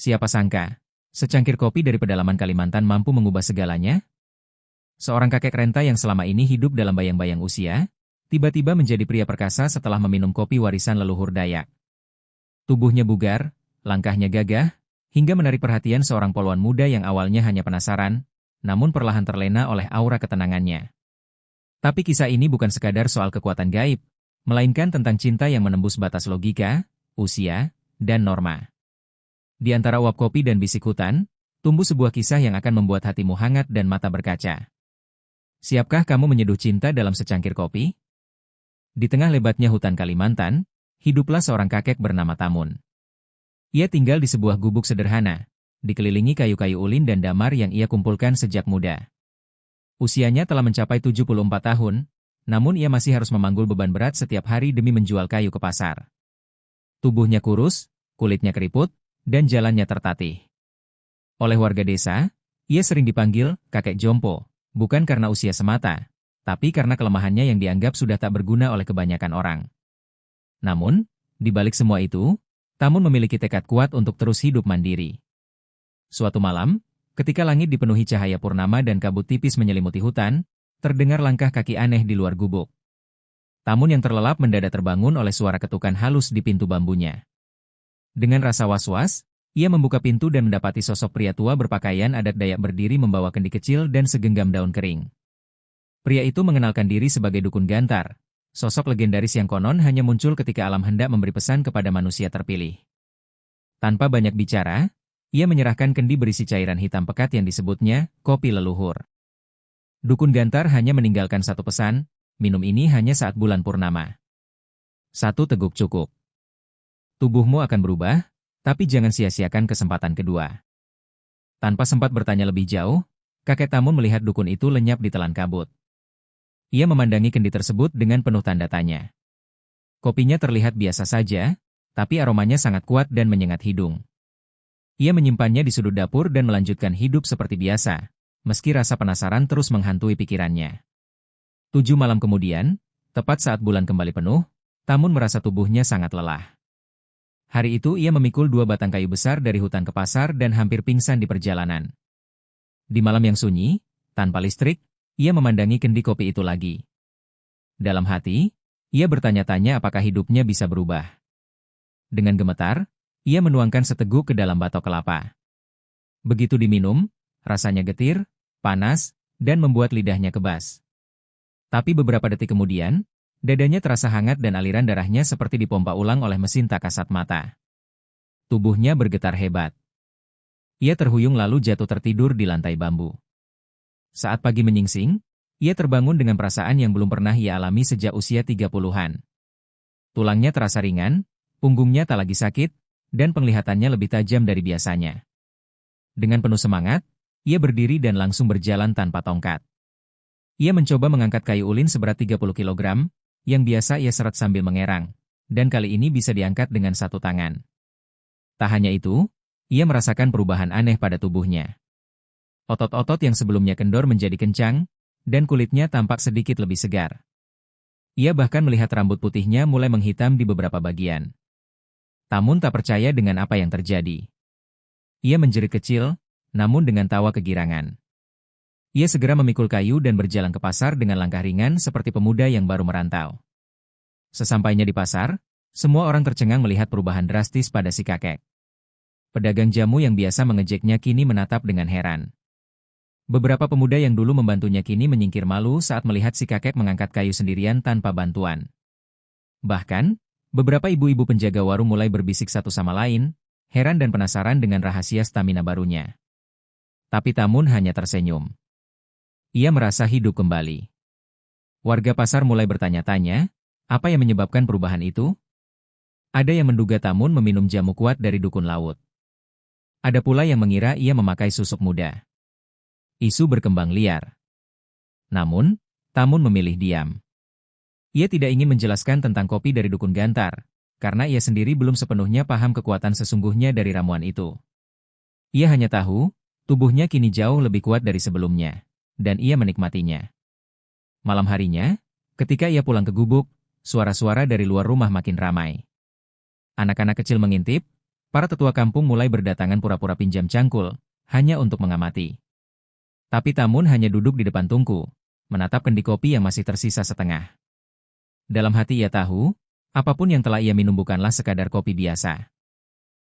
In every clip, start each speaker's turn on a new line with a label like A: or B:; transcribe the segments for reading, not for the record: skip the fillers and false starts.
A: Siapa sangka, secangkir kopi dari pedalaman Kalimantan mampu mengubah segalanya? Seorang kakek renta yang selama ini hidup dalam bayang-bayang usia, tiba-tiba menjadi pria perkasa setelah meminum kopi warisan leluhur Dayak. Tubuhnya bugar, langkahnya gagah, hingga menarik perhatian seorang poluan muda yang awalnya hanya penasaran, namun perlahan terlena oleh aura ketenangannya. Tapi kisah ini bukan sekadar soal kekuatan gaib, melainkan tentang cinta yang menembus batas logika, usia, dan norma. Di antara uap kopi dan bisik hutan, tumbuh sebuah kisah yang akan membuat hatimu hangat dan mata berkaca. Siapkah kamu menyeduh cinta dalam secangkir kopi? Di tengah lebatnya hutan Kalimantan, hiduplah seorang kakek bernama Tamun. Ia tinggal di sebuah gubuk sederhana, dikelilingi kayu-kayu ulin dan damar yang ia kumpulkan sejak muda. Usianya telah mencapai 74 tahun, namun ia masih harus memanggul beban berat setiap hari demi menjual kayu ke pasar. Tubuhnya kurus, kulitnya keriput, dan jalannya tertatih. Oleh warga desa, ia sering dipanggil kakek jompo, bukan karena usia semata, tapi karena kelemahannya yang dianggap sudah tak berguna oleh kebanyakan orang. Namun, di balik semua itu, Tamun memiliki tekad kuat untuk terus hidup mandiri. Suatu malam, ketika langit dipenuhi cahaya purnama dan kabut tipis menyelimuti hutan, terdengar langkah kaki aneh di luar gubuk. Tamun yang terlelap mendadak terbangun oleh suara ketukan halus di pintu bambunya. Dengan rasa was-was, ia membuka pintu dan mendapati sosok pria tua berpakaian adat Dayak berdiri membawa kendi kecil dan segenggam daun kering. Pria itu mengenalkan diri sebagai Dukun Gantar, sosok legendaris yang konon hanya muncul ketika alam hendak memberi pesan kepada manusia terpilih. Tanpa banyak bicara, ia menyerahkan kendi berisi cairan hitam pekat yang disebutnya kopi leluhur. Dukun Gantar hanya meninggalkan satu pesan, minum ini hanya saat bulan purnama. 1 teguk cukup. Tubuhmu akan berubah, tapi jangan sia-siakan kesempatan kedua. Tanpa sempat bertanya lebih jauh, kakek Tamun melihat dukun itu lenyap di telan kabut. Ia memandangi kendi tersebut dengan penuh tanda tanya. Kopinya terlihat biasa saja, tapi aromanya sangat kuat dan menyengat hidung. Ia menyimpannya di sudut dapur dan melanjutkan hidup seperti biasa, meski rasa penasaran terus menghantui pikirannya. 7 malam kemudian, tepat saat bulan kembali penuh, Tamun merasa tubuhnya sangat lelah. Hari itu ia memikul 2 batang kayu besar dari hutan ke pasar dan hampir pingsan di perjalanan. Di malam yang sunyi, tanpa listrik, ia memandangi kendi kopi itu lagi. Dalam hati, ia bertanya-tanya apakah hidupnya bisa berubah. Dengan gemetar, ia menuangkan seteguk ke dalam batok kelapa. Begitu diminum, rasanya getir, panas, dan membuat lidahnya kebas. Tapi beberapa detik kemudian, dadanya terasa hangat dan aliran darahnya seperti dipompa ulang oleh mesin tak kasat mata. Tubuhnya bergetar hebat. Ia terhuyung lalu jatuh tertidur di lantai bambu. Saat pagi menyingsing, ia terbangun dengan perasaan yang belum pernah ia alami sejak usia 30-an. Tulangnya terasa ringan, punggungnya tak lagi sakit, dan penglihatannya lebih tajam dari biasanya. Dengan penuh semangat, ia berdiri dan langsung berjalan tanpa tongkat. Ia mencoba mengangkat kayu ulin seberat 30 kg, yang biasa ia seret sambil mengerang, dan kali ini bisa diangkat dengan satu tangan. Tak hanya itu, ia merasakan perubahan aneh pada tubuhnya. Otot-otot yang sebelumnya kendor menjadi kencang, dan kulitnya tampak sedikit lebih segar. Ia bahkan melihat rambut putihnya mulai menghitam di beberapa bagian. Tamun tak percaya dengan apa yang terjadi. Ia menjerit kecil, namun dengan tawa kegirangan. Ia segera memikul kayu dan berjalan ke pasar dengan langkah ringan seperti pemuda yang baru merantau. Sesampainya di pasar, semua orang tercengang melihat perubahan drastis pada si kakek. Pedagang jamu yang biasa mengejeknya kini menatap dengan heran. Beberapa pemuda yang dulu membantunya kini menyingkir malu saat melihat si kakek mengangkat kayu sendirian tanpa bantuan. Bahkan, beberapa ibu-ibu penjaga warung mulai berbisik satu sama lain, heran dan penasaran dengan rahasia stamina barunya. Tapi Tamun hanya tersenyum. Ia merasa hidup kembali. Warga pasar mulai bertanya-tanya, apa yang menyebabkan perubahan itu? Ada yang menduga Tamun meminum jamu kuat dari dukun laut. Ada pula yang mengira ia memakai susuk muda. Isu berkembang liar. Namun, Tamun memilih diam. Ia tidak ingin menjelaskan tentang kopi dari dukun Gantar, karena ia sendiri belum sepenuhnya paham kekuatan sesungguhnya dari ramuan itu. Ia hanya tahu, tubuhnya kini jauh lebih kuat dari sebelumnya, dan ia menikmatinya. Malam harinya, ketika ia pulang ke gubuk, suara-suara dari luar rumah makin ramai. Anak-anak kecil mengintip, Para tetua kampung mulai berdatangan pura-pura pinjam cangkul, hanya untuk mengamati. Tapi Tamun hanya duduk di depan tungku, menatap kendi kopi yang masih tersisa setengah. Dalam hati ia tahu, apapun yang telah ia minum bukanlah sekadar kopi biasa.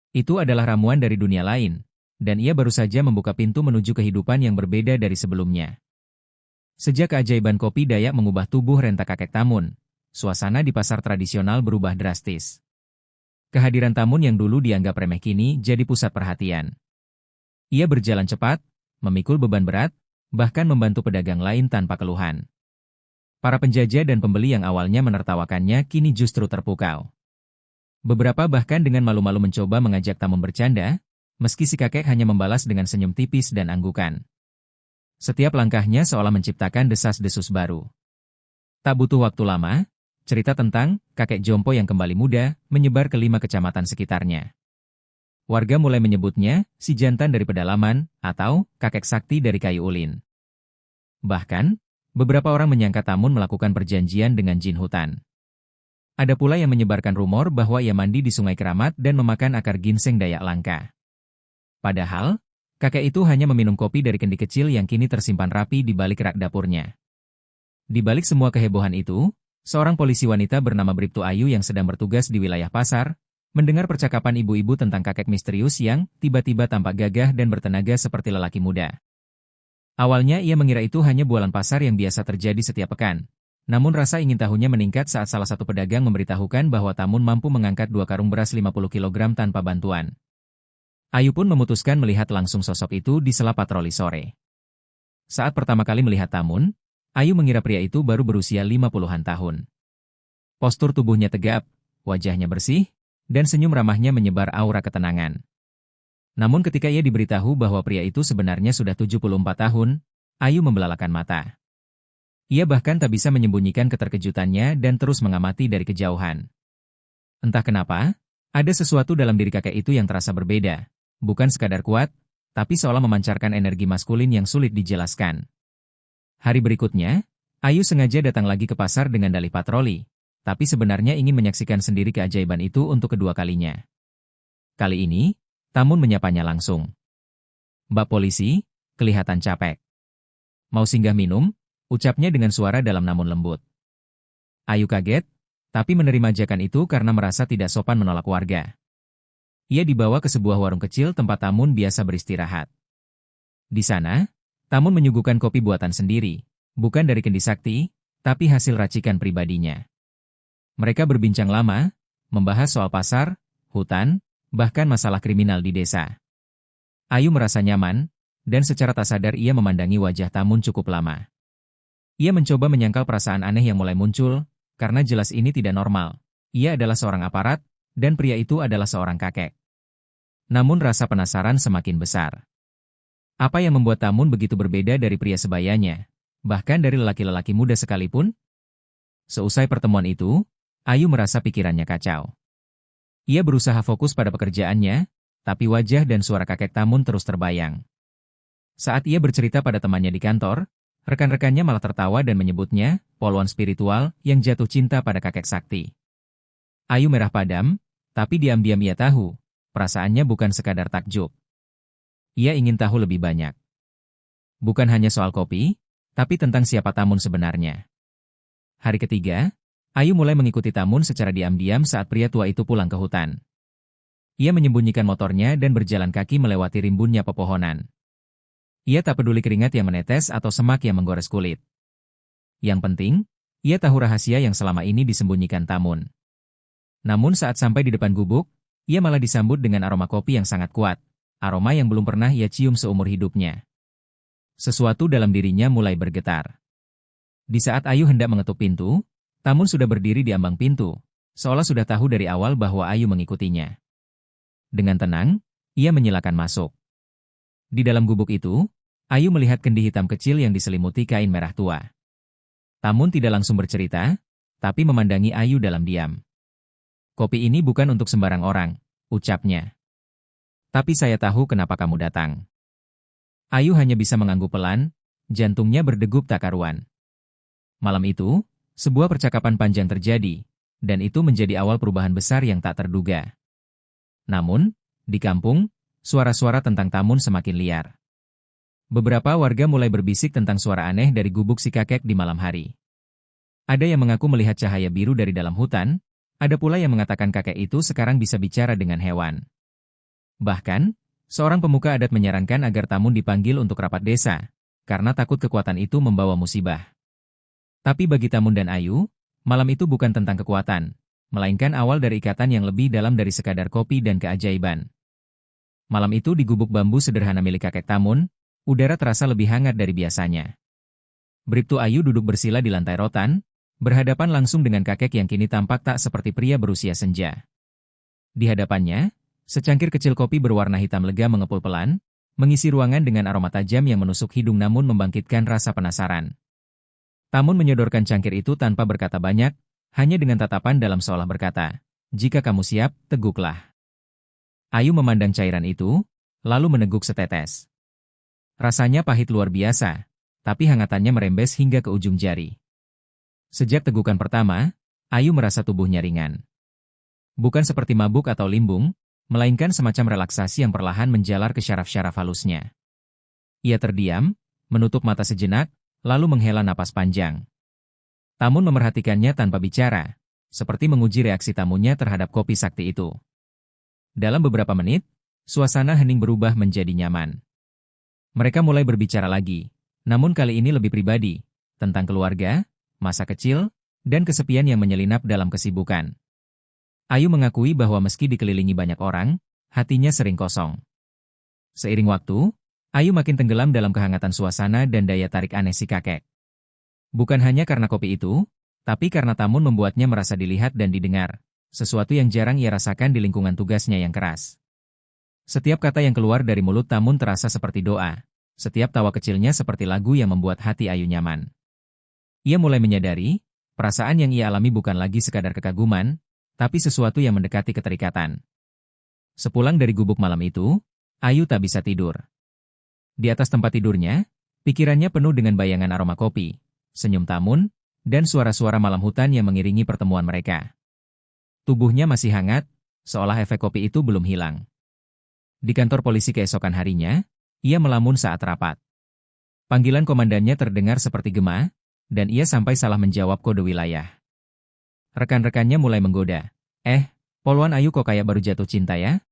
A: Itu adalah ramuan dari dunia lain, dan ia baru saja membuka pintu menuju kehidupan yang berbeda dari sebelumnya. Sejak keajaiban kopi Dayak mengubah tubuh renta kakek Tamun, suasana di pasar tradisional berubah drastis. Kehadiran Tamun yang dulu dianggap remeh kini jadi pusat perhatian. Ia berjalan cepat, memikul beban berat, bahkan membantu pedagang lain tanpa keluhan. Para penjajah dan pembeli yang awalnya menertawakannya kini justru terpukau. Beberapa bahkan dengan malu-malu mencoba mengajak Tamun bercanda, meski si kakek hanya membalas dengan senyum tipis dan anggukan. Setiap langkahnya seolah menciptakan desas-desus baru. Tak butuh waktu lama, cerita tentang kakek Jompo yang kembali muda menyebar ke 5 kecamatan sekitarnya. Warga mulai menyebutnya si jantan dari pedalaman atau kakek sakti dari kayu ulin. Bahkan, beberapa orang menyangka Tamun melakukan perjanjian dengan jin hutan. Ada pula yang menyebarkan rumor bahwa ia mandi di Sungai Keramat dan memakan akar ginseng Dayak langka. Padahal, kakek itu hanya meminum kopi dari kendi kecil yang kini tersimpan rapi di balik rak dapurnya. Di balik semua kehebohan itu, seorang polisi wanita bernama Bribtu Ayu yang sedang bertugas di wilayah pasar, mendengar percakapan ibu-ibu tentang kakek misterius yang tiba-tiba tampak gagah dan bertenaga seperti lelaki muda. Awalnya ia mengira itu hanya bualan pasar yang biasa terjadi setiap pekan. Namun rasa ingin tahunya meningkat saat salah satu pedagang memberitahukan bahwa Tamun mampu mengangkat 2 karung beras 50 kg tanpa bantuan. Ayu pun memutuskan melihat langsung sosok itu di sela patroli sore. Saat pertama kali melihat Tamun, Ayu mengira pria itu baru berusia 50-an tahun. Postur tubuhnya tegap, wajahnya bersih, dan senyum ramahnya menyebar aura ketenangan. Namun ketika ia diberitahu bahwa pria itu sebenarnya sudah 74 tahun, Ayu membelalakan mata. Ia bahkan tak bisa menyembunyikan keterkejutannya dan terus mengamati dari kejauhan. Entah kenapa, ada sesuatu dalam diri kakek itu yang terasa berbeda, bukan sekadar kuat, tapi seolah memancarkan energi maskulin yang sulit dijelaskan. Hari berikutnya, Ayu sengaja datang lagi ke pasar dengan dalih patroli, tapi sebenarnya ingin menyaksikan sendiri keajaiban itu untuk kedua kalinya. Kali ini, Tamun menyapanya langsung. "Mbak polisi, kelihatan capek. Mau singgah minum?" ucapnya dengan suara dalam namun lembut. Ayu kaget, tapi menerima ajakan itu karena merasa tidak sopan menolak warga. Ia dibawa ke sebuah warung kecil tempat Tamun biasa beristirahat. Di sana, Tamun menyuguhkan kopi buatan sendiri, bukan dari kendi sakti, tapi hasil racikan pribadinya. Mereka berbincang lama, membahas soal pasar, hutan, bahkan masalah kriminal di desa. Ayu merasa nyaman, dan secara tak sadar ia memandangi wajah Tamun cukup lama. Ia mencoba menyangkal perasaan aneh yang mulai muncul, karena jelas ini tidak normal. Ia adalah seorang aparat, dan pria itu adalah seorang kakek. Namun rasa penasaran semakin besar. Apa yang membuat Tamun begitu berbeda dari pria sebayanya, bahkan dari lelaki-lelaki muda sekalipun? Seusai pertemuan itu, Ayu merasa pikirannya kacau. Ia berusaha fokus pada pekerjaannya, tapi wajah dan suara kakek Tamun terus terbayang. Saat ia bercerita pada temannya di kantor, rekan-rekannya malah tertawa dan menyebutnya polwan spiritual yang jatuh cinta pada kakek sakti. Ayu merah padam, tapi diam-diam ia tahu, perasaannya bukan sekadar takjub. Ia ingin tahu lebih banyak. Bukan hanya soal kopi, tapi tentang siapa Tamun sebenarnya. Hari ketiga, Ayu mulai mengikuti Tamun secara diam-diam saat pria tua itu pulang ke hutan. Ia menyembunyikan motornya dan berjalan kaki melewati rimbunnya pepohonan. Ia tak peduli keringat yang menetes atau semak yang menggores kulit. Yang penting, ia tahu rahasia yang selama ini disembunyikan Tamun. Namun saat sampai di depan gubuk, ia malah disambut dengan aroma kopi yang sangat kuat, aroma yang belum pernah ia cium seumur hidupnya. Sesuatu dalam dirinya mulai bergetar. Di saat Ayu hendak mengetuk pintu, Tamun sudah berdiri di ambang pintu, seolah sudah tahu dari awal bahwa Ayu mengikutinya. Dengan tenang, ia menyilakan masuk. Di dalam gubuk itu, Ayu melihat kendi hitam kecil yang diselimuti kain merah tua. Tamun tidak langsung bercerita, tapi memandangi Ayu dalam diam. "Kopi ini bukan untuk sembarang orang," ucapnya. "Tapi saya tahu kenapa kamu datang." Ayu hanya bisa mengangguk pelan, jantungnya berdegup tak karuan. Malam itu, sebuah percakapan panjang terjadi, dan itu menjadi awal perubahan besar yang tak terduga. Namun, Di kampung, suara-suara tentang Tamun semakin liar. Beberapa warga mulai berbisik tentang suara aneh dari gubuk si kakek di malam hari. Ada yang mengaku melihat cahaya biru dari dalam hutan, ada pula yang mengatakan kakek itu sekarang bisa bicara dengan hewan. Bahkan, seorang pemuka adat menyarankan agar Tamun dipanggil untuk rapat desa, karena takut kekuatan itu membawa musibah. Tapi bagi Tamun dan Ayu, malam itu bukan tentang kekuatan, melainkan awal dari ikatan yang lebih dalam dari sekadar kopi dan keajaiban. Malam itu di gubuk bambu sederhana milik kakek Tamun, udara terasa lebih hangat dari biasanya. Bribtu Ayu duduk bersila di lantai rotan, berhadapan langsung dengan kakek yang kini tampak tak seperti pria berusia senja. Di hadapannya, secangkir kecil kopi berwarna hitam lega mengepul pelan, mengisi ruangan dengan aroma tajam yang menusuk hidung namun membangkitkan rasa penasaran. Tamun menyodorkan cangkir itu tanpa berkata banyak, hanya dengan tatapan dalam seolah berkata, "Jika kamu siap, teguklah." Ayu memandang cairan itu, lalu meneguk setetes. Rasanya pahit luar biasa, tapi hangatannya merembes hingga ke ujung jari. Sejak tegukan pertama, Ayu merasa tubuhnya ringan. Bukan seperti mabuk atau limbung, melainkan semacam relaksasi yang perlahan menjalar ke syaraf-syaraf halusnya. Ia terdiam, menutup mata sejenak, lalu menghela napas panjang. Tamun memerhatikannya tanpa bicara, seperti menguji reaksi tamunya terhadap kopi sakti itu. Dalam beberapa menit, suasana hening berubah menjadi nyaman. Mereka mulai berbicara lagi, namun kali ini lebih pribadi, tentang keluarga, masa kecil, dan kesepian yang menyelinap dalam kesibukan. Ayu mengakui bahwa meski dikelilingi banyak orang, hatinya sering kosong. Seiring waktu, Ayu makin tenggelam dalam kehangatan suasana dan daya tarik aneh si kakek. Bukan hanya karena kopi itu, tapi karena Tamun membuatnya merasa dilihat dan didengar, sesuatu yang jarang ia rasakan di lingkungan tugasnya yang keras. Setiap kata yang keluar dari mulut Tamun terasa seperti doa. Setiap tawa kecilnya seperti lagu yang membuat hati Ayu nyaman. Ia mulai menyadari, perasaan yang ia alami bukan lagi sekadar kekaguman, tapi sesuatu yang mendekati keterikatan. Sepulang dari gubuk malam itu, Ayu tak bisa tidur. Di atas tempat tidurnya, pikirannya penuh dengan bayangan aroma kopi, senyum Tamun, dan suara-suara malam hutan yang mengiringi pertemuan mereka. Tubuhnya masih hangat, seolah efek kopi itu belum hilang. Di kantor polisi keesokan harinya, ia melamun saat rapat. Panggilan komandannya terdengar seperti gema, dan ia sampai salah menjawab kode wilayah. Rekan-rekannya mulai menggoda. Poluan Ayu kok kayak baru jatuh cinta ya?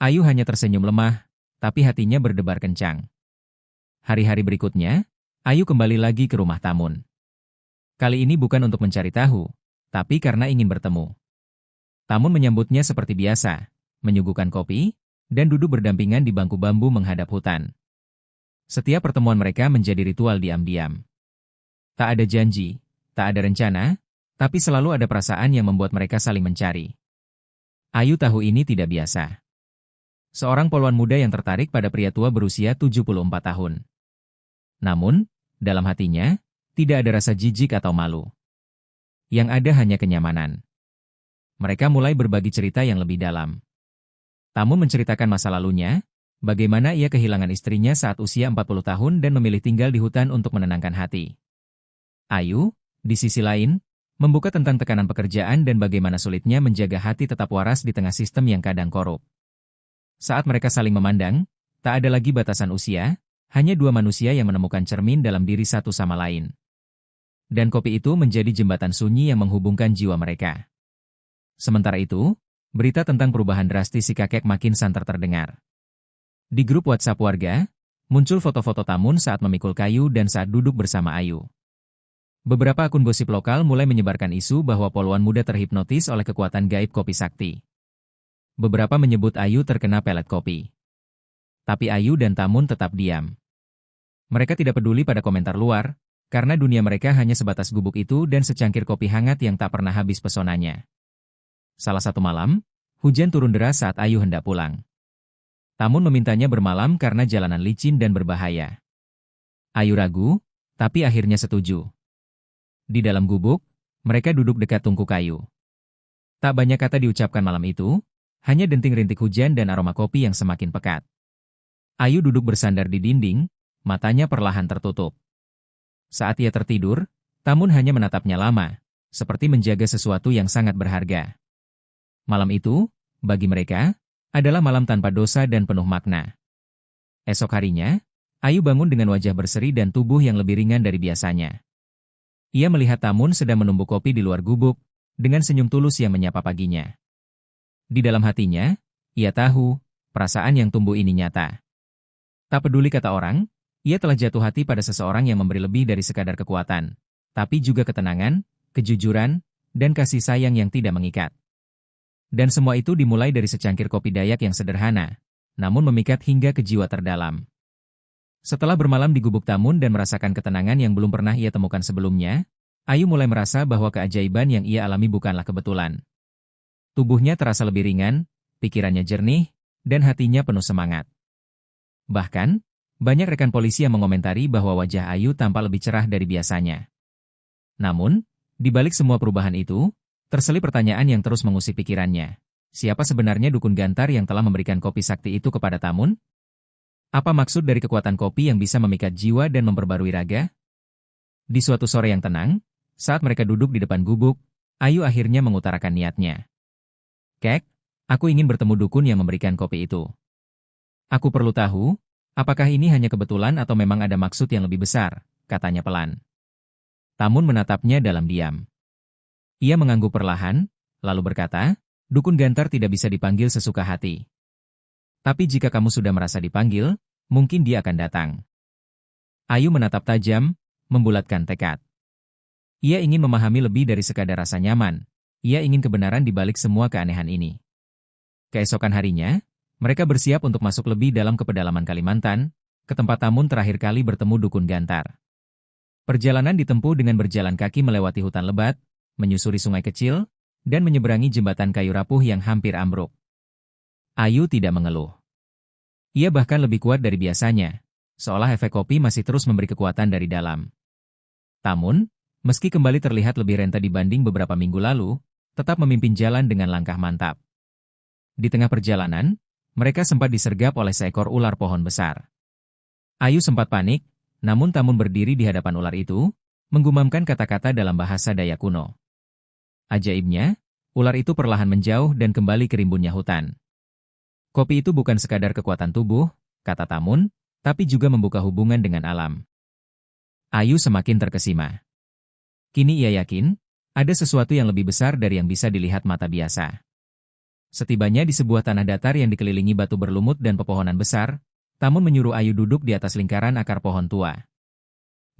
A: Ayu hanya tersenyum lemah, tapi hatinya berdebar kencang. Hari-hari berikutnya, Ayu kembali lagi ke rumah Tamun. Kali ini bukan untuk mencari tahu, tapi karena ingin bertemu. Tamun menyambutnya seperti biasa, menyuguhkan kopi, dan duduk berdampingan di bangku bambu menghadap hutan. Setiap pertemuan mereka menjadi ritual diam-diam. Tak ada janji, tak ada rencana, tapi selalu ada perasaan yang membuat mereka saling mencari. Ayu tahu ini tidak biasa. Seorang poluan muda yang tertarik pada pria tua berusia 74 tahun. Namun, dalam hatinya, tidak ada rasa jijik atau malu. Yang ada hanya kenyamanan. Mereka mulai berbagi cerita yang lebih dalam. Tamun menceritakan masa lalunya, bagaimana ia kehilangan istrinya saat usia 40 tahun dan memilih tinggal di hutan untuk menenangkan hati. Ayu, di sisi lain, membuka tentang tekanan pekerjaan dan bagaimana sulitnya menjaga hati tetap waras di tengah sistem yang kadang korup. Saat mereka saling memandang, tak ada lagi batasan usia, hanya dua manusia yang menemukan cermin dalam diri satu sama lain. Dan kopi itu menjadi jembatan sunyi yang menghubungkan jiwa mereka. Sementara itu, berita tentang perubahan drastis si kakek makin santer terdengar. Di grup WhatsApp warga, muncul foto-foto Tamun saat memikul kayu dan saat duduk bersama Ayu. Beberapa akun gosip lokal mulai menyebarkan isu bahwa poluan muda terhipnotis oleh kekuatan gaib kopi sakti. Beberapa menyebut Ayu terkena pelet kopi. Tapi Ayu dan Tamun tetap diam. Mereka tidak peduli pada komentar luar, karena dunia mereka hanya sebatas gubuk itu dan secangkir kopi hangat yang tak pernah habis pesonanya. Salah satu malam, hujan turun deras saat Ayu hendak pulang. Tamun memintanya bermalam karena jalanan licin dan berbahaya. Ayu ragu, tapi akhirnya setuju. Di dalam gubuk, mereka duduk dekat tungku kayu. Tak banyak kata diucapkan malam itu, hanya denting rintik hujan dan aroma kopi yang semakin pekat. Ayu duduk bersandar di dinding, matanya perlahan tertutup. Saat ia tertidur, Tamun hanya menatapnya lama, seperti menjaga sesuatu yang sangat berharga. Malam itu, bagi mereka, adalah malam tanpa dosa dan penuh makna. Esok harinya, Ayu bangun dengan wajah berseri dan tubuh yang lebih ringan dari biasanya. Ia melihat Tamun sedang menumbuk kopi di luar gubuk, dengan senyum tulus yang menyapa paginya. Di dalam hatinya, ia tahu, perasaan yang tumbuh ini nyata. Tak peduli kata orang, ia telah jatuh hati pada seseorang yang memberi lebih dari sekadar kekuatan, tapi juga ketenangan, kejujuran, dan kasih sayang yang tidak mengikat. Dan semua itu dimulai dari secangkir kopi Dayak yang sederhana, namun memikat hingga ke jiwa terdalam. Setelah bermalam di gubuk Tamun dan merasakan ketenangan yang belum pernah ia temukan sebelumnya, Ayu mulai merasa bahwa keajaiban yang ia alami bukanlah kebetulan. Tubuhnya terasa lebih ringan, pikirannya jernih, dan hatinya penuh semangat. Bahkan, banyak rekan polisi yang mengomentari bahwa wajah Ayu tampak lebih cerah dari biasanya. Namun, di balik semua perubahan itu, terselip pertanyaan yang terus mengusik pikirannya. Siapa sebenarnya dukun gantar yang telah memberikan kopi sakti itu kepada Tamun? Apa maksud dari kekuatan kopi yang bisa memikat jiwa dan memperbarui raga? Di suatu sore yang tenang, saat mereka duduk di depan gubuk, Ayu akhirnya mengutarakan niatnya. "Kek, aku ingin bertemu dukun yang memberikan kopi itu. Aku perlu tahu, apakah ini hanya kebetulan atau memang ada maksud yang lebih besar," katanya pelan. Tamun menatapnya dalam diam. Ia mengangguk perlahan, lalu berkata, "Dukun gantar tidak bisa dipanggil sesuka hati. Tapi jika kamu sudah merasa dipanggil, mungkin dia akan datang." Ayu menatap tajam, membulatkan tekad. Ia ingin memahami lebih dari sekadar rasa nyaman. Ia ingin kebenaran di balik semua keanehan ini. Keesokan harinya, mereka bersiap untuk masuk lebih dalam ke pedalaman Kalimantan, ke tempat Tamun terakhir kali bertemu dukun gantar. Perjalanan ditempuh dengan berjalan kaki melewati hutan lebat, menyusuri sungai kecil, dan menyeberangi jembatan kayu rapuh yang hampir ambruk. Ayu tidak mengeluh. Ia bahkan lebih kuat dari biasanya, seolah efek kopi masih terus memberi kekuatan dari dalam. Tamun, meski kembali terlihat lebih renta dibanding beberapa minggu lalu, tetap memimpin jalan dengan langkah mantap. Di tengah perjalanan, mereka sempat disergap oleh seekor ular pohon besar. Ayu sempat panik, namun Tamun berdiri di hadapan ular itu, menggumamkan kata-kata dalam bahasa Dayak kuno. Ajaibnya, ular itu perlahan menjauh dan kembali ke rimbunnya hutan. "Kopi itu bukan sekadar kekuatan tubuh," kata Tamun, "tapi juga membuka hubungan dengan alam." Ayu semakin terkesima. Kini ia yakin, ada sesuatu yang lebih besar dari yang bisa dilihat mata biasa. Setibanya di sebuah tanah datar yang dikelilingi batu berlumut dan pepohonan besar, Tamun menyuruh Ayu duduk di atas lingkaran akar pohon tua.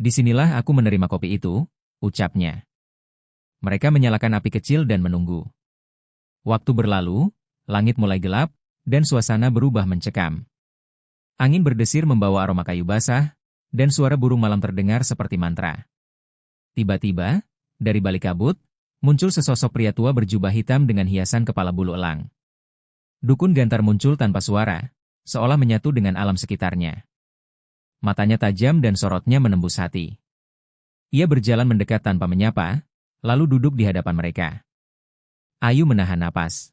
A: "Disinilah aku menerima kopi itu," ucapnya. Mereka menyalakan api kecil dan menunggu. Waktu berlalu, langit mulai gelap, dan suasana berubah mencekam. Angin berdesir membawa aroma kayu basah, dan suara burung malam terdengar seperti mantra. Tiba-tiba, dari balik kabut, muncul sesosok pria tua berjubah hitam dengan hiasan kepala bulu elang. Dukun gantar muncul tanpa suara, seolah menyatu dengan alam sekitarnya. Matanya tajam dan sorotnya menembus hati. Ia berjalan mendekat tanpa menyapa, lalu duduk di hadapan mereka. Ayu menahan napas.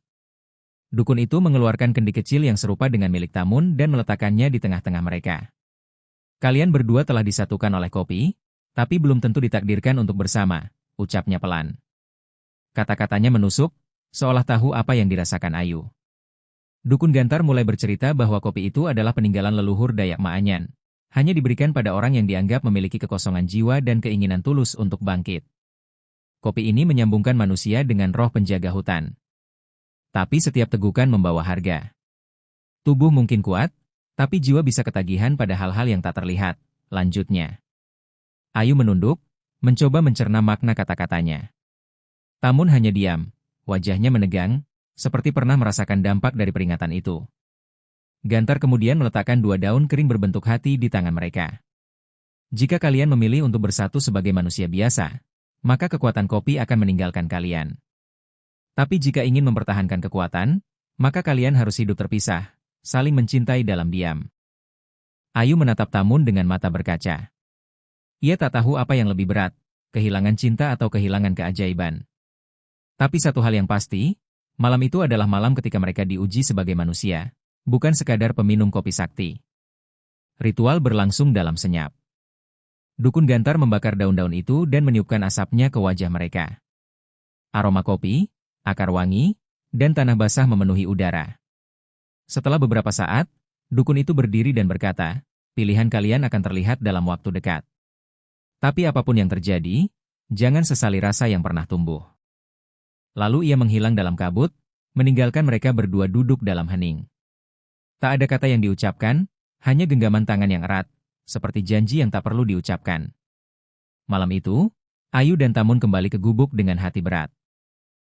A: Dukun itu mengeluarkan kendi kecil yang serupa dengan milik Tamun dan meletakkannya di tengah-tengah mereka. "Kalian berdua telah disatukan oleh kopi, tapi belum tentu ditakdirkan untuk bersama," ucapnya pelan. Kata-katanya menusuk, seolah tahu apa yang dirasakan Ayu. Dukun gantar mulai bercerita bahwa kopi itu adalah peninggalan leluhur Dayak Maanyan, hanya diberikan pada orang yang dianggap memiliki kekosongan jiwa dan keinginan tulus untuk bangkit. Kopi ini menyambungkan manusia dengan roh penjaga hutan. Tapi setiap tegukan membawa harga. Tubuh mungkin kuat, tapi jiwa bisa ketagihan pada hal-hal yang tak terlihat, lanjutnya. Ayu menunduk, mencoba mencerna makna kata-katanya. Tamun hanya diam, wajahnya menegang, seperti pernah merasakan dampak dari peringatan itu. Gantar kemudian meletakkan 2 daun kering berbentuk hati di tangan mereka. "Jika kalian memilih untuk bersatu sebagai manusia biasa, maka kekuatan kopi akan meninggalkan kalian. Tapi jika ingin mempertahankan kekuatan, maka kalian harus hidup terpisah, saling mencintai dalam diam." Ayu menatap Tamun dengan mata berkaca. Ia tak tahu apa yang lebih berat, kehilangan cinta atau kehilangan keajaiban. Tapi satu hal yang pasti, malam itu adalah malam ketika mereka diuji sebagai manusia, bukan sekadar peminum kopi sakti. Ritual berlangsung dalam senyap. Dukun gantar membakar daun-daun itu dan meniupkan asapnya ke wajah mereka. Aroma kopi, akar wangi, dan tanah basah memenuhi udara. Setelah beberapa saat, dukun itu berdiri dan berkata, pilihan kalian akan terlihat dalam waktu dekat. Tapi apapun yang terjadi, jangan sesali rasa yang pernah tumbuh. Lalu ia menghilang dalam kabut, meninggalkan mereka berdua duduk dalam hening. Tak ada kata yang diucapkan, hanya genggaman tangan yang erat, seperti janji yang tak perlu diucapkan. Malam itu, Ayu dan Tamun kembali ke gubuk dengan hati berat.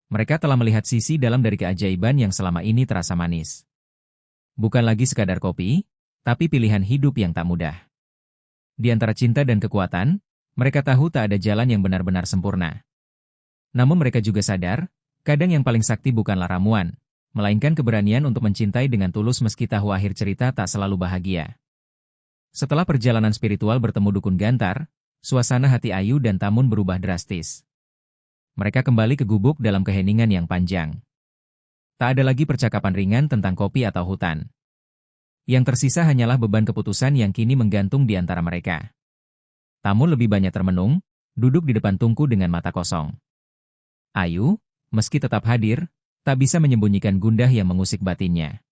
A: Mereka telah melihat sisi dalam dari keajaiban yang selama ini terasa manis. Bukan lagi sekadar kopi, tapi pilihan hidup yang tak mudah. Di antara cinta dan kekuatan, mereka tahu tak ada jalan yang benar-benar sempurna. Namun mereka juga sadar, kadang yang paling sakti bukanlah ramuan, melainkan keberanian untuk mencintai dengan tulus meski tahu akhir cerita tak selalu bahagia. Setelah perjalanan spiritual bertemu dukun Gantar, suasana hati Ayu dan Tamun berubah drastis. Mereka kembali ke gubuk dalam keheningan yang panjang. Tak ada lagi percakapan ringan tentang kopi atau hutan. Yang tersisa hanyalah beban keputusan yang kini menggantung di antara mereka. Tamun lebih banyak termenung, duduk di depan tungku dengan mata kosong. Ayu, meski tetap hadir, tak bisa menyembunyikan gundah yang mengusik batinnya.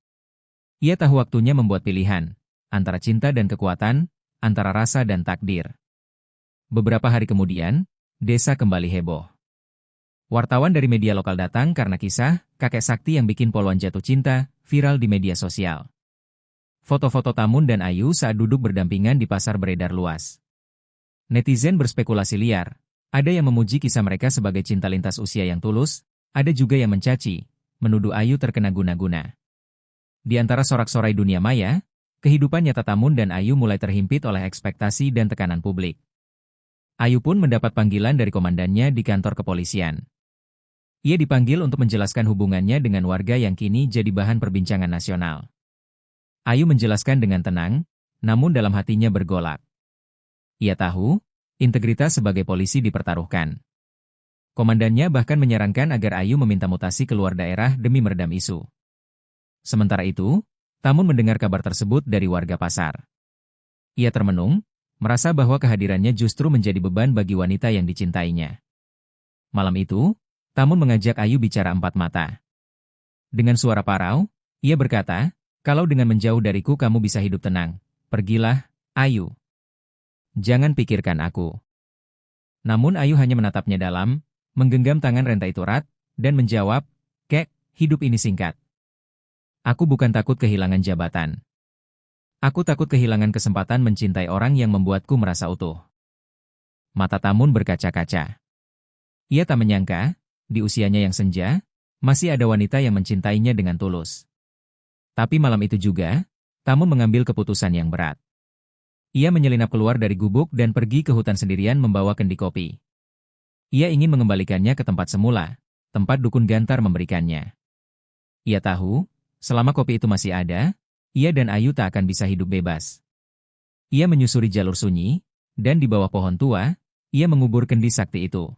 A: Ia tahu waktunya membuat pilihan, antara cinta dan kekuatan, antara rasa dan takdir. Beberapa hari kemudian, desa kembali heboh. Wartawan dari media lokal datang karena kisah kakek sakti yang bikin poluan jatuh cinta viral di media sosial. Foto-foto Tamun dan Ayu saat duduk berdampingan di pasar beredar luas. Netizen berspekulasi liar. Ada yang memuji kisah mereka sebagai cinta lintas usia yang tulus, ada juga yang mencaci, menuduh Ayu terkena guna-guna. Di antara sorak-sorai dunia maya, kehidupan nyata Tamun dan Ayu mulai terhimpit oleh ekspektasi dan tekanan publik. Ayu pun mendapat panggilan dari komandannya di kantor kepolisian. Ia dipanggil untuk menjelaskan hubungannya dengan warga yang kini jadi bahan perbincangan nasional. Ayu menjelaskan dengan tenang, namun dalam hatinya bergolak. Ia tahu, integritas sebagai polisi dipertaruhkan. Komandannya bahkan menyarankan agar Ayu meminta mutasi keluar daerah demi meredam isu. Sementara itu, Tamun mendengar kabar tersebut dari warga pasar. Ia termenung, merasa bahwa kehadirannya justru menjadi beban bagi wanita yang dicintainya. Malam itu, Tamun mengajak Ayu bicara empat mata. Dengan suara parau, ia berkata, kalau dengan menjauh dariku kamu bisa hidup tenang, pergilah, Ayu. Jangan pikirkan aku. Namun Ayu hanya menatapnya dalam, menggenggam tangan renta itu erat, dan menjawab, Kek, hidup ini singkat. Aku bukan takut kehilangan jabatan. Aku takut kehilangan kesempatan mencintai orang yang membuatku merasa utuh. Mata Tamun berkaca-kaca. Ia tak menyangka, di usianya yang senja, masih ada wanita yang mencintainya dengan tulus. Tapi malam itu juga, Tamun mengambil keputusan yang berat. Ia menyelinap keluar dari gubuk dan pergi ke hutan sendirian membawa kendi kopi. Ia ingin mengembalikannya ke tempat semula, tempat dukun Gantar memberikannya. Ia tahu, selama kopi itu masih ada, ia dan Ayu tak akan bisa hidup bebas. Ia menyusuri jalur sunyi, dan di bawah pohon tua, ia mengubur kendi sakti itu.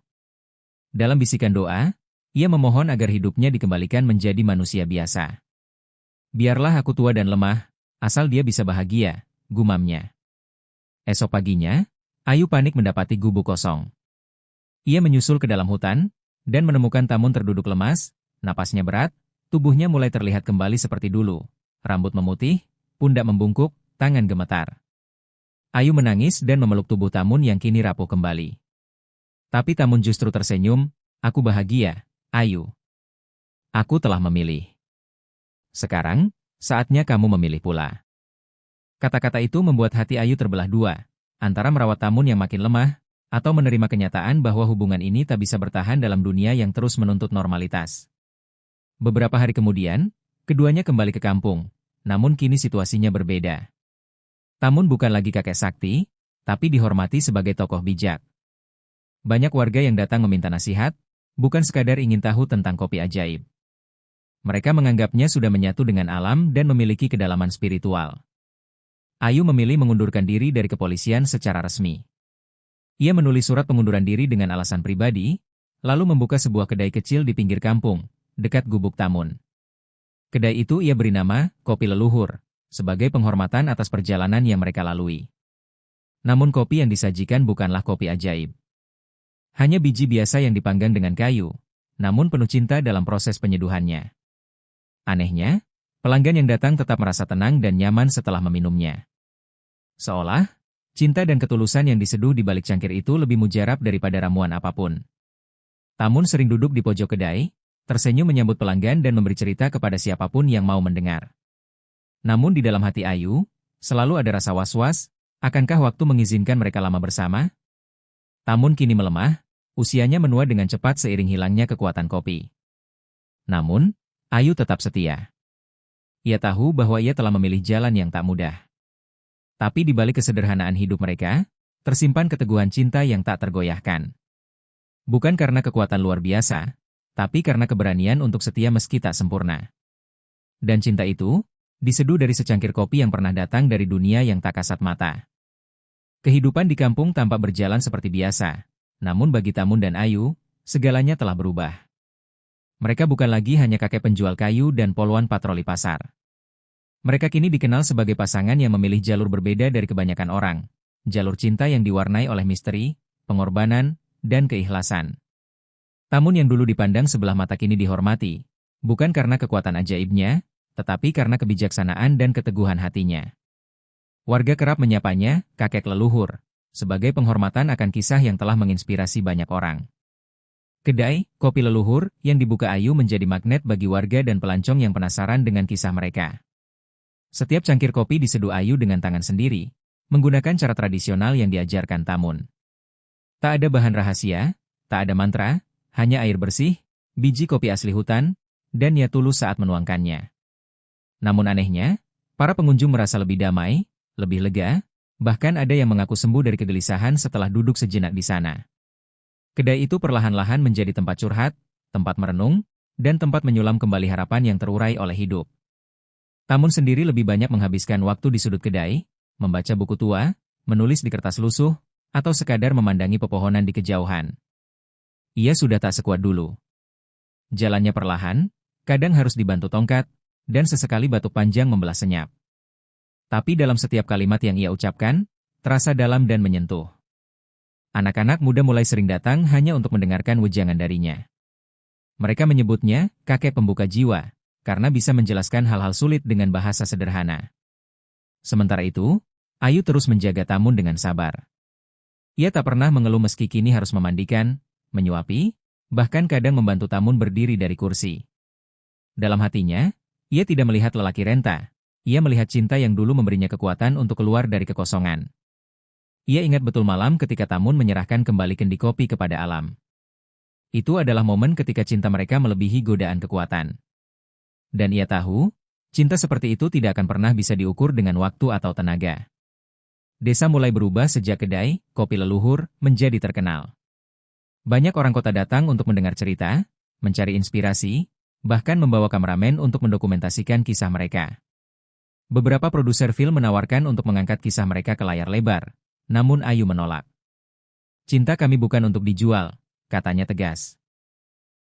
A: Dalam bisikan doa, ia memohon agar hidupnya dikembalikan menjadi manusia biasa. Biarlah aku tua dan lemah, asal dia bisa bahagia, gumamnya. Esok paginya, Ayu panik mendapati gubuk kosong. Ia menyusul ke dalam hutan, dan menemukan Tamun terduduk lemas, napasnya berat, tubuhnya mulai terlihat kembali seperti dulu. Rambut memutih, pundak membungkuk, tangan gemetar. Ayu menangis dan memeluk tubuh Tamun yang kini rapuh kembali. Tapi Tamun justru tersenyum, aku bahagia, Ayu. Aku telah memilih. Sekarang, saatnya kamu memilih pula. Kata-kata itu membuat hati Ayu terbelah dua, antara merawat Tamun yang makin lemah, atau menerima kenyataan bahwa hubungan ini tak bisa bertahan dalam dunia yang terus menuntut normalitas. Beberapa hari kemudian, keduanya kembali ke kampung, namun kini situasinya berbeda. Tamun bukan lagi kakek sakti, tapi dihormati sebagai tokoh bijak. Banyak warga yang datang meminta nasihat, bukan sekadar ingin tahu tentang kopi ajaib. Mereka menganggapnya sudah menyatu dengan alam dan memiliki kedalaman spiritual. Ayu memilih mengundurkan diri dari kepolisian secara resmi. Ia menulis surat pengunduran diri dengan alasan pribadi, lalu membuka sebuah kedai kecil di pinggir kampung, dekat gubuk Tamun. Kedai itu ia beri nama Kopi Leluhur, sebagai penghormatan atas perjalanan yang mereka lalui. Namun kopi yang disajikan bukanlah kopi ajaib. Hanya biji biasa yang dipanggang dengan kayu, namun penuh cinta dalam proses penyeduhannya. Anehnya, Pelanggan yang datang tetap merasa tenang dan nyaman setelah meminumnya. Seolah, cinta dan ketulusan yang diseduh di balik cangkir itu lebih mujarab daripada ramuan apapun. Tamun sering duduk di pojok kedai, tersenyum menyambut pelanggan dan memberi cerita kepada siapapun yang mau mendengar. Namun di dalam hati Ayu, selalu ada rasa was-was, akankah waktu mengizinkan mereka lama bersama? Tamun kini melemah, usianya menua dengan cepat seiring hilangnya kekuatan kopi. Namun, Ayu tetap setia. Ia tahu bahwa ia telah memilih jalan yang tak mudah. Tapi di balik kesederhanaan hidup mereka, tersimpan keteguhan cinta yang tak tergoyahkan. Bukan karena kekuatan luar biasa, tapi karena keberanian untuk setia meski tak sempurna. Dan cinta itu, diseduh dari secangkir kopi yang pernah datang dari dunia yang tak kasat mata. Kehidupan di kampung tampak berjalan seperti biasa, namun bagi Tamun dan Ayu, segalanya telah berubah. Mereka bukan lagi hanya kakek penjual kayu dan poluan patroli pasar. Mereka kini dikenal sebagai pasangan yang memilih jalur berbeda dari kebanyakan orang. Jalur cinta yang diwarnai oleh misteri, pengorbanan, dan keikhlasan. Tamun yang dulu dipandang sebelah mata kini dihormati, bukan karena kekuatan ajaibnya, tetapi karena kebijaksanaan dan keteguhan hatinya. Warga kerap menyapanya, kakek leluhur, sebagai penghormatan akan kisah yang telah menginspirasi banyak orang. Kedai, kopi leluhur, yang dibuka Ayu menjadi magnet bagi warga dan pelancong yang penasaran dengan kisah mereka. Setiap cangkir kopi diseduh Ayu dengan tangan sendiri, menggunakan cara tradisional yang diajarkan Tamun. Tak ada bahan rahasia, tak ada mantra, hanya air bersih, biji kopi asli hutan, dan ia tulus saat menuangkannya. Namun anehnya, para pengunjung merasa lebih damai, lebih lega, bahkan ada yang mengaku sembuh dari kegelisahan setelah duduk sejenak di sana. Kedai itu perlahan-lahan menjadi tempat curhat, tempat merenung, dan tempat menyulam kembali harapan yang terurai oleh hidup. Tamun sendiri lebih banyak menghabiskan waktu di sudut kedai, membaca buku tua, menulis di kertas lusuh, atau sekadar memandangi pepohonan di kejauhan. Ia sudah tak sekuat dulu. Jalannya perlahan, kadang harus dibantu tongkat, dan sesekali batuk panjang membelah senyap. Tapi dalam setiap kalimat yang ia ucapkan, terasa dalam dan menyentuh. Anak-anak muda mulai sering datang hanya untuk mendengarkan wejangan darinya. Mereka menyebutnya kakek pembuka jiwa, karena bisa menjelaskan hal-hal sulit dengan bahasa sederhana. Sementara itu, Ayu terus menjaga Tamun dengan sabar. Ia tak pernah mengeluh meski kini harus memandikan, menyuapi, bahkan kadang membantu Tamun berdiri dari kursi. Dalam hatinya, ia tidak melihat lelaki renta, ia melihat cinta yang dulu memberinya kekuatan untuk keluar dari kekosongan. Ia ingat betul malam ketika Tamun menyerahkan kembali kendi kopi kepada alam. Itu adalah momen ketika cinta mereka melebihi godaan kekuatan. Dan ia tahu, cinta seperti itu tidak akan pernah bisa diukur dengan waktu atau tenaga. Desa mulai berubah sejak kedai, kopi leluhur, menjadi terkenal. Banyak orang kota datang untuk mendengar cerita, mencari inspirasi, bahkan membawa kameramen untuk mendokumentasikan kisah mereka. Beberapa produser film menawarkan untuk mengangkat kisah mereka ke layar lebar. Namun Ayu menolak. Cinta kami bukan untuk dijual, katanya tegas.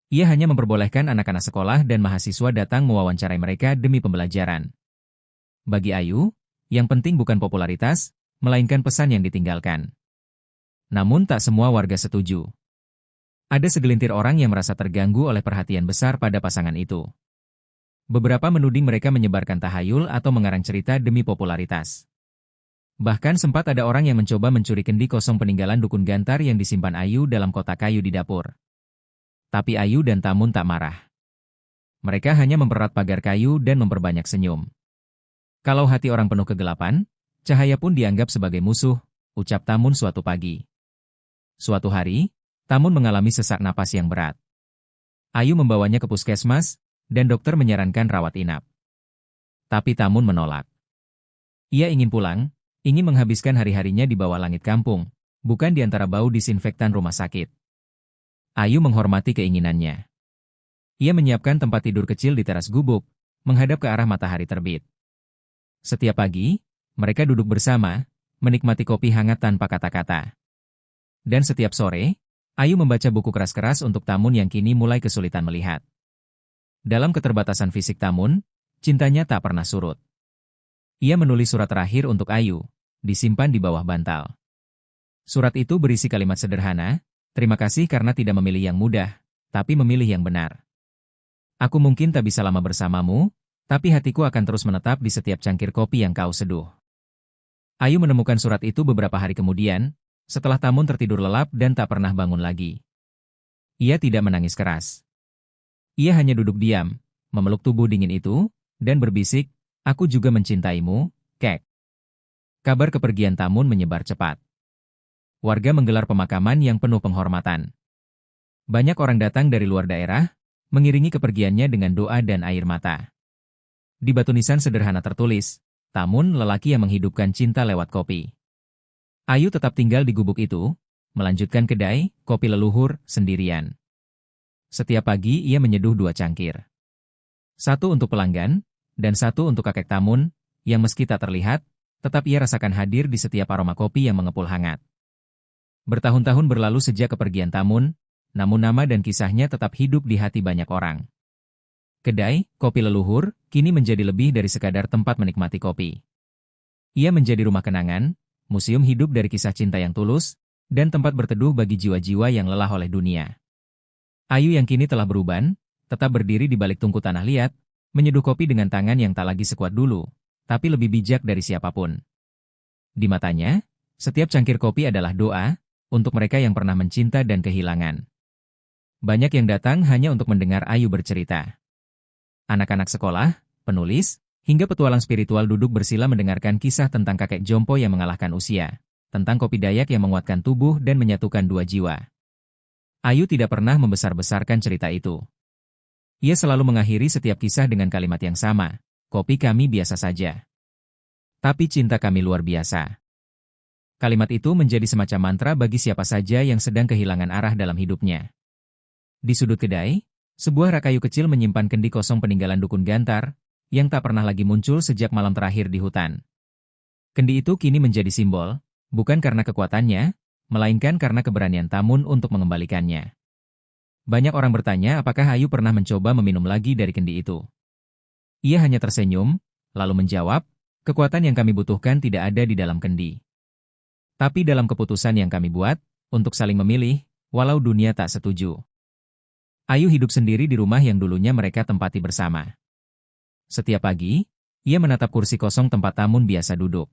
A: Ia hanya memperbolehkan anak-anak sekolah dan mahasiswa datang mewawancarai mereka demi pembelajaran. Bagi Ayu, yang penting bukan popularitas, melainkan pesan yang ditinggalkan. Namun tak semua warga setuju. Ada segelintir orang yang merasa terganggu oleh perhatian besar pada pasangan itu. Beberapa menuding mereka menyebarkan tahayul atau mengarang cerita demi popularitas. Bahkan sempat ada orang yang mencoba mencuri kendi kosong peninggalan dukun Gantar yang disimpan Ayu dalam kotak kayu di dapur. Tapi Ayu dan Tamun tak marah. Mereka hanya mempererat pagar kayu dan memperbanyak senyum. Kalau hati orang penuh kegelapan, cahaya pun dianggap sebagai musuh, ucap Tamun suatu pagi. Suatu hari, Tamun mengalami sesak napas yang berat. Ayu membawanya ke puskesmas, dan dokter menyarankan rawat inap. Tapi Tamun menolak. Ia ingin pulang, ingin menghabiskan hari-harinya di bawah langit kampung, bukan di antara bau disinfektan rumah sakit. Ayu menghormati keinginannya. Ia menyiapkan tempat tidur kecil di teras gubuk, menghadap ke arah matahari terbit. Setiap pagi, mereka duduk bersama, menikmati kopi hangat tanpa kata-kata. Dan setiap sore, Ayu membaca buku keras-keras untuk Tamun yang kini mulai kesulitan melihat. Dalam keterbatasan fisik Tamun, cintanya tak pernah surut. Ia menulis surat terakhir untuk Ayu, disimpan di bawah bantal. Surat itu berisi kalimat sederhana, terima kasih karena tidak memilih yang mudah, tapi memilih yang benar. Aku mungkin tak bisa lama bersamamu, Tapi hatiku akan terus menetap di setiap cangkir kopi yang kau seduh. Ayu menemukan surat itu beberapa hari kemudian, setelah Tamun tertidur lelap dan tak pernah bangun lagi. Ia tidak menangis keras. Ia hanya duduk diam, memeluk tubuh dingin itu, dan berbisik, "Aku juga mencintaimu, Kek." Kabar kepergian Tamun menyebar cepat. Warga menggelar pemakaman yang penuh penghormatan. Banyak orang datang dari luar daerah, mengiringi kepergiannya dengan doa dan air mata. Di batu nisan sederhana tertulis, "Tamun, lelaki yang menghidupkan cinta lewat kopi." Ayu tetap tinggal di gubuk itu, melanjutkan kedai kopi leluhur sendirian. Setiap pagi ia menyeduh 2 cangkir. Satu untuk pelanggan, dan satu untuk kakek Tamun, yang meski tak terlihat, tetap ia rasakan hadir di setiap aroma kopi yang mengepul hangat. Bertahun-tahun berlalu sejak kepergian Tamun, namun nama dan kisahnya tetap hidup di hati banyak orang. Kedai kopi leluhur kini menjadi lebih dari sekadar tempat menikmati kopi. Ia menjadi rumah kenangan, museum hidup dari kisah cinta yang tulus, dan tempat berteduh bagi jiwa-jiwa yang lelah oleh dunia. Ayu yang kini telah beruban, tetap berdiri di balik tungku tanah liat, menyeduh kopi dengan tangan yang tak lagi sekuat dulu, tapi lebih bijak dari siapapun. Di matanya, setiap cangkir kopi adalah doa, untuk mereka yang pernah mencinta dan kehilangan. Banyak yang datang hanya untuk mendengar Ayu bercerita. Anak-anak sekolah, penulis, hingga petualang spiritual duduk bersila mendengarkan kisah tentang kakek jompo yang mengalahkan usia, tentang kopi Dayak yang menguatkan tubuh dan menyatukan 2 jiwa. Ayu tidak pernah membesar-besarkan cerita itu. Ia selalu mengakhiri setiap kisah dengan kalimat yang sama, "Kopi kami biasa saja. Tapi cinta kami luar biasa." Kalimat itu menjadi semacam mantra bagi siapa saja yang sedang kehilangan arah dalam hidupnya. Di sudut kedai, sebuah rak kayu kecil menyimpan kendi kosong peninggalan dukun Gantar, yang tak pernah lagi muncul sejak malam terakhir di hutan. Kendi itu kini menjadi simbol, bukan karena kekuatannya, melainkan karena keberanian Tamun untuk mengembalikannya. Banyak orang bertanya apakah Ayu pernah mencoba meminum lagi dari kendi itu. Ia hanya tersenyum, lalu menjawab, "Kekuatan yang kami butuhkan tidak ada di dalam kendi. Tapi dalam keputusan yang kami buat, untuk saling memilih, walau dunia tak setuju." Ayu hidup sendiri di rumah yang dulunya mereka tempati bersama. Setiap pagi, ia menatap kursi kosong tempat Tamun biasa duduk.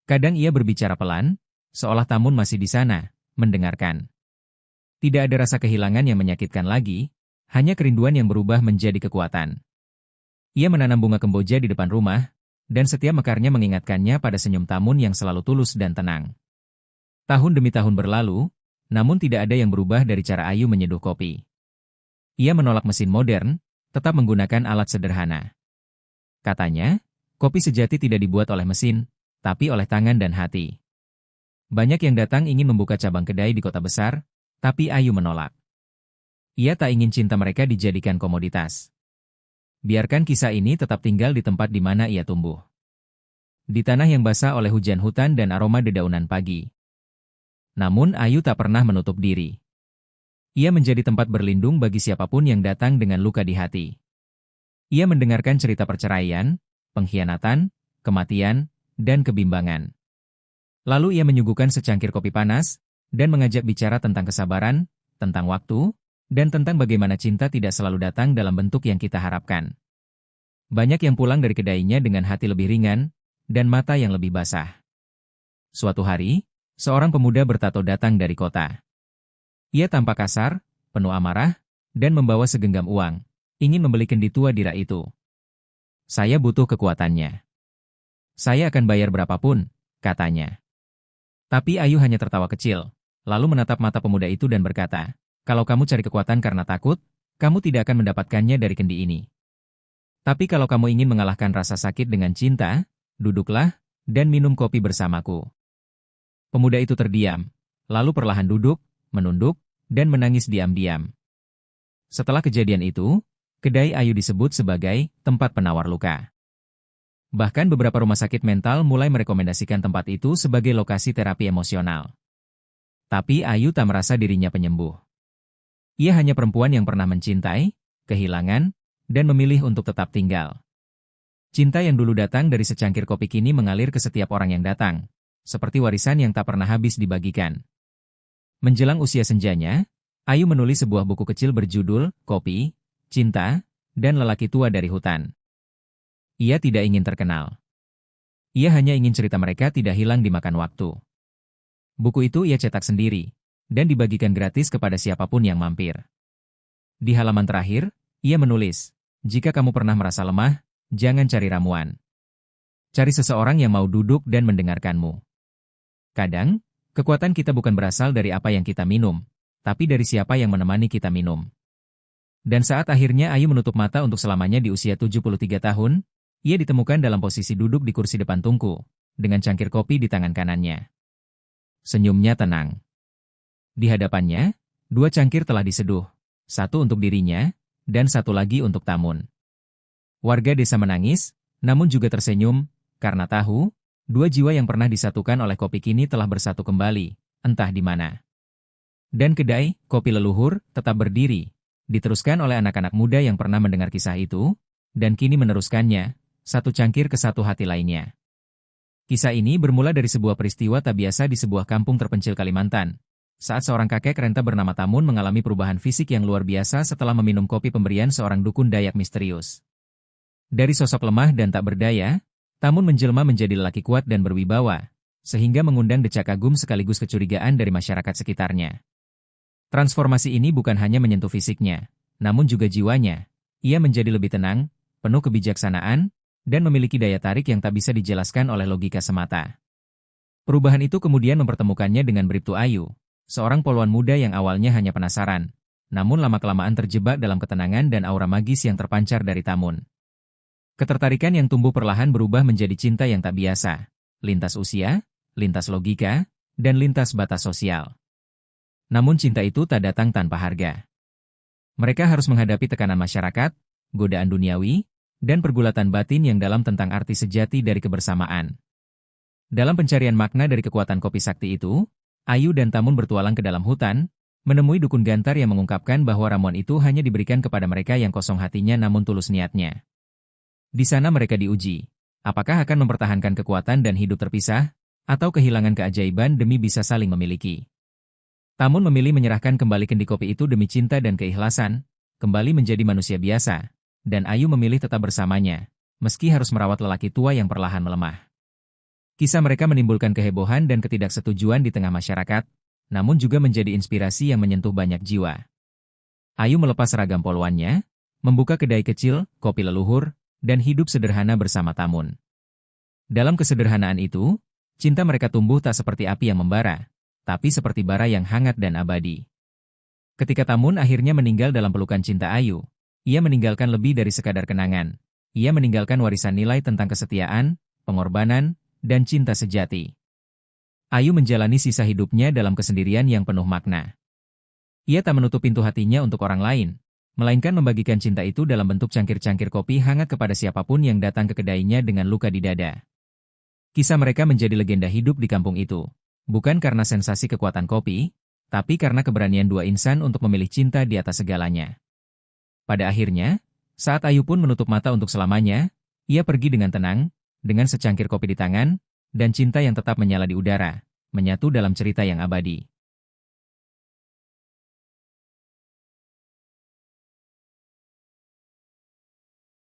A: Kadang ia berbicara pelan, seolah Tamun masih di sana, mendengarkan. Tidak ada rasa kehilangan yang menyakitkan lagi, hanya kerinduan yang berubah menjadi kekuatan. Ia menanam bunga kemboja di depan rumah, dan setiap mekarnya mengingatkannya pada senyum Tamun yang selalu tulus dan tenang. Tahun demi tahun berlalu, namun tidak ada yang berubah dari cara Ayu menyeduh kopi. Ia menolak mesin modern, tetap menggunakan alat sederhana. Katanya, kopi sejati tidak dibuat oleh mesin, tapi oleh tangan dan hati. Banyak yang datang ingin membuka cabang kedai di kota besar, tapi Ayu menolak. Ia tak ingin cinta mereka dijadikan komoditas. Biarkan kisah ini tetap tinggal di tempat di mana ia tumbuh. Di tanah yang basah oleh hujan hutan dan aroma dedaunan pagi. Namun Ayu tak pernah menutup diri. Ia menjadi tempat berlindung bagi siapapun yang datang dengan luka di hati. Ia mendengarkan cerita perceraian, pengkhianatan, kematian, dan kebimbangan. Lalu ia menyuguhkan secangkir kopi panas, dan mengajak bicara tentang kesabaran, tentang waktu, dan tentang bagaimana cinta tidak selalu datang dalam bentuk yang kita harapkan. Banyak yang pulang dari kedainya dengan hati lebih ringan, dan mata yang lebih basah. Suatu hari, seorang pemuda bertato datang dari kota. Ia tampak kasar, penuh amarah, dan membawa segenggam uang, ingin membeli kendi tua di rak itu. "Saya butuh kekuatannya. Saya akan bayar berapapun," katanya. Tapi Ayu hanya tertawa kecil, lalu menatap mata pemuda itu dan berkata, "Kalau kamu cari kekuatan karena takut, kamu tidak akan mendapatkannya dari kendi ini. Tapi kalau kamu ingin mengalahkan rasa sakit dengan cinta, duduklah, dan minum kopi bersamaku." Pemuda itu terdiam, lalu perlahan duduk, menunduk, dan menangis diam-diam. Setelah kejadian itu, kedai Ayu disebut sebagai tempat penawar luka. Bahkan beberapa rumah sakit mental mulai merekomendasikan tempat itu sebagai lokasi terapi emosional. Tapi Ayu tak merasa dirinya penyembuh. Ia hanya perempuan yang pernah mencintai, kehilangan, dan memilih untuk tetap tinggal. Cinta yang dulu datang dari secangkir kopi kini mengalir ke setiap orang yang datang, seperti warisan yang tak pernah habis dibagikan. Menjelang usia senjanya, Ayu menulis sebuah buku kecil berjudul Kopi, Cinta, dan Lelaki Tua dari Hutan. Ia tidak ingin terkenal. Ia hanya ingin cerita mereka tidak hilang dimakan waktu. Buku itu ia cetak sendiri, dan dibagikan gratis kepada siapapun yang mampir. Di halaman terakhir, ia menulis, "Jika kamu pernah merasa lemah, jangan cari ramuan. Cari seseorang yang mau duduk dan mendengarkanmu." Kadang, kekuatan kita bukan berasal dari apa yang kita minum, tapi dari siapa yang menemani kita minum. Dan saat akhirnya Ayu menutup mata untuk selamanya di usia 73 tahun, ia ditemukan dalam posisi duduk di kursi depan tungku, dengan cangkir kopi di tangan kanannya. Senyumnya tenang. Di hadapannya, 2 cangkir telah diseduh, satu untuk dirinya, dan satu lagi untuk Tamun. Warga desa menangis, namun juga tersenyum, karena tahu, 2 jiwa yang pernah disatukan oleh kopi kini telah bersatu kembali, entah di mana. Dan kedai, kopi leluhur, tetap berdiri, diteruskan oleh anak-anak muda yang pernah mendengar kisah itu, dan kini meneruskannya, satu cangkir ke satu hati lainnya. Kisah ini bermula dari sebuah peristiwa tak biasa di sebuah kampung terpencil Kalimantan, saat seorang kakek renta bernama Tamun mengalami perubahan fisik yang luar biasa setelah meminum kopi pemberian seorang dukun Dayak misterius. Dari sosok lemah dan tak berdaya, Tamun menjelma menjadi lelaki kuat dan berwibawa, sehingga mengundang decak kagum sekaligus kecurigaan dari masyarakat sekitarnya. Transformasi ini bukan hanya menyentuh fisiknya, namun juga jiwanya. Ia menjadi lebih tenang, penuh kebijaksanaan, dan memiliki daya tarik yang tak bisa dijelaskan oleh logika semata. Perubahan itu kemudian mempertemukannya dengan Bribtu Ayu, seorang poluan muda yang awalnya hanya penasaran, namun lama-kelamaan terjebak dalam ketenangan dan aura magis yang terpancar dari Tamun. Ketertarikan yang tumbuh perlahan berubah menjadi cinta yang tak biasa, lintas usia, lintas logika, dan lintas batas sosial. Namun cinta itu tak datang tanpa harga. Mereka harus menghadapi tekanan masyarakat, godaan duniawi, dan pergulatan batin yang dalam tentang arti sejati dari kebersamaan. Dalam pencarian makna dari kekuatan kopi sakti itu, Ayu dan Tamun bertualang ke dalam hutan, menemui dukun gantar yang mengungkapkan bahwa ramuan itu hanya diberikan kepada mereka yang kosong hatinya namun tulus niatnya. Di sana mereka diuji, apakah akan mempertahankan kekuatan dan hidup terpisah, atau kehilangan keajaiban demi bisa saling memiliki. Tamun memilih menyerahkan kembali kendi kopi itu demi cinta dan keikhlasan, kembali menjadi manusia biasa, dan Ayu memilih tetap bersamanya, meski harus merawat lelaki tua yang perlahan melemah. Kisah mereka menimbulkan kehebohan dan ketidaksetujuan di tengah masyarakat, namun juga menjadi inspirasi yang menyentuh banyak jiwa. Ayu melepas seragam poluannya, membuka kedai kecil, kopi leluhur, dan hidup sederhana bersama Tamun. Dalam kesederhanaan itu, cinta mereka tumbuh tak seperti api yang membara, tapi seperti bara yang hangat dan abadi. Ketika Tamun akhirnya meninggal dalam pelukan cinta Ayu, ia meninggalkan lebih dari sekadar kenangan. Ia meninggalkan warisan nilai tentang kesetiaan, pengorbanan, dan cinta sejati. Ayu menjalani sisa hidupnya dalam kesendirian yang penuh makna. Ia tak menutup pintu hatinya untuk orang lain, melainkan membagikan cinta itu dalam bentuk cangkir-cangkir kopi hangat kepada siapapun yang datang ke kedainya dengan luka di dada. Kisah mereka menjadi legenda hidup di kampung itu, bukan karena sensasi kekuatan kopi, tapi karena keberanian 2 insan untuk memilih cinta di atas segalanya. Pada akhirnya, saat Ayu pun menutup mata untuk selamanya, ia pergi dengan tenang, dengan secangkir kopi di tangan, dan cinta yang tetap menyala di udara, menyatu dalam cerita yang abadi.